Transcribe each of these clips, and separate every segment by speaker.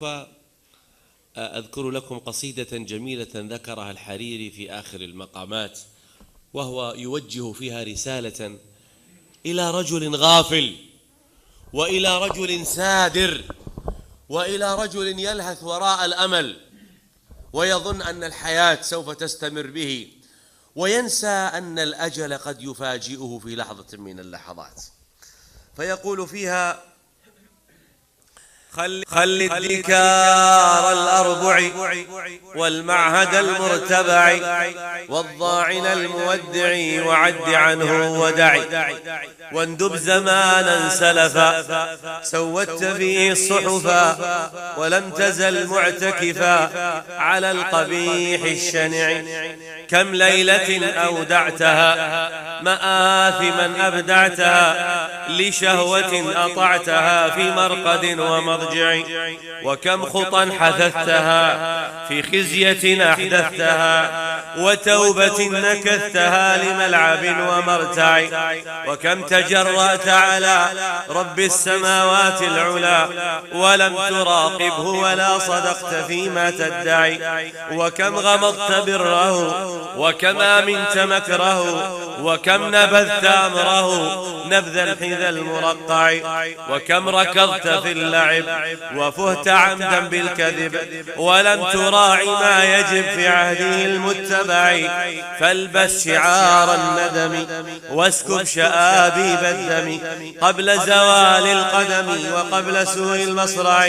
Speaker 1: فأذكر لكم قصيدة جميلة ذكرها الحريري في آخر المقامات، وهو يوجه فيها رسالة إلى رجل غافل، وإلى رجل سادر، وإلى رجل يلهث وراء الأمل ويظن أن الحياة سوف تستمر به، وينسى أن الأجل قد يفاجئه في لحظة من اللحظات. فيقول فيها:
Speaker 2: خل الدكار الأربع والمعهد المرتبع والضاعن المودع وعد عنه ودع، واندب زمانا سلفا سودت فيه الصحفا ولم تزل معتكفا على القبيح الشنع. كم ليلة أودعتها مآثما أبدعتها لشهوة أطعتها في مرقد ومضجع، وكم خطا حثثتها في خزية أحدثتها وتوبة نكثتها لملعب ومرتع، وكم تجرأت على رب السماوات العلا ولم تراقبه ولا صدقت فيما تدعي، وكم غمضت بره وكم آمنت مكره وكم نبذت أمره نبذ الحذى المرقع، وكم ركضت في اللعب وفهت عمدا بالكذب ولم تراعي ما يجب في عهده المتبع. فالبس شعار الندم واسكب شآبيب الدم قبل زوال القدم وقبل سوء المصرع،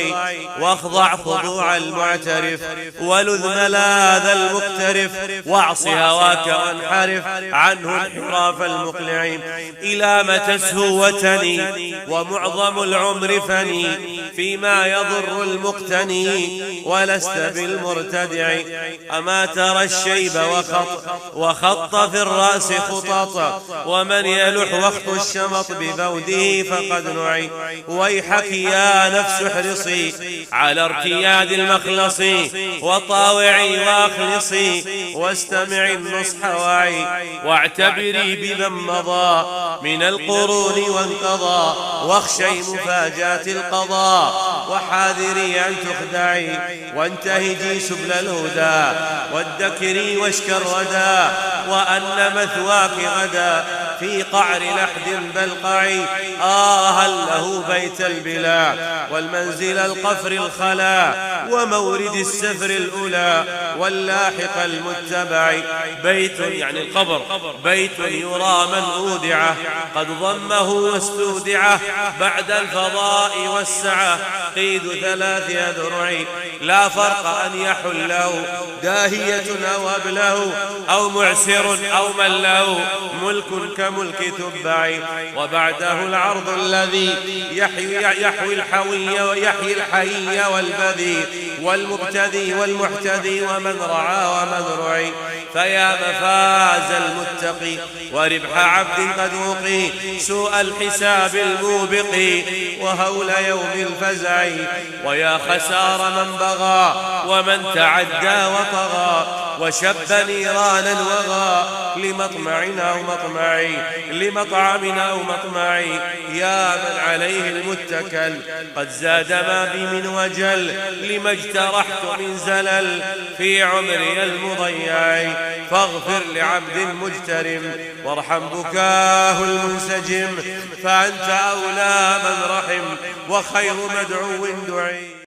Speaker 2: واخضع خضوع المعترف ولذ ملاذ المقترف واعص هواك وانحرف عنه انحراف المقلع. إلى متى سهوتني ومعظم العمر فني فيما يضر المقتني ولست بالمرتدع. أما ترى الشيب وخط في الرأس خطط ومن يلح وقت الشمط ببوده فقد نعي. ويحك يا نفس احرصي على ارتياد المخلص وطاوعي واخلصي واستمعي النصح واعي، واعتبري بمن مضى من القرون وانقضى واخشي مفاجات القضاء، وحاذري أن تخدعي وانتهجي سبل الهدى وادكري واشكى الردى، وأن مثواك غدا في قعر لحد بلقعي. هل له بيت البلا والمنزل القفر الخلا ومورد السفر الأولى واللاحق المتبع. بيت يعني القبر، بيت يرى من أودعه قد ضمه واستودعه بعد الفضاء والسعة قيد 3 أذرع. لا فرق أن يحله داهية أو أبله أو معسر أو من له ملك كملك تبع. وبعده العرض الذي يحوي الحوي ويحيي الحي والبذي والمبتدي والمحتدي ومن رعى ومن رعي. فيا مفاز المتقي وربح عبد قد وقي سوء الحساب الموبق وهول يوم الفزع. ويا خسار من بغى ومن تعدى وطغى وشب نيران الوغى لمطمع أو مطمعي لمطعم أو مطمعي. يا من عليه المتكل قد زاد ما بي من وجل لما اجترحت من زلل في عمري المضيع. فاغفر لعبد مجترم وارحم بكاه المنسجم، فأنت أولى من رحم وخير مدعو دعي.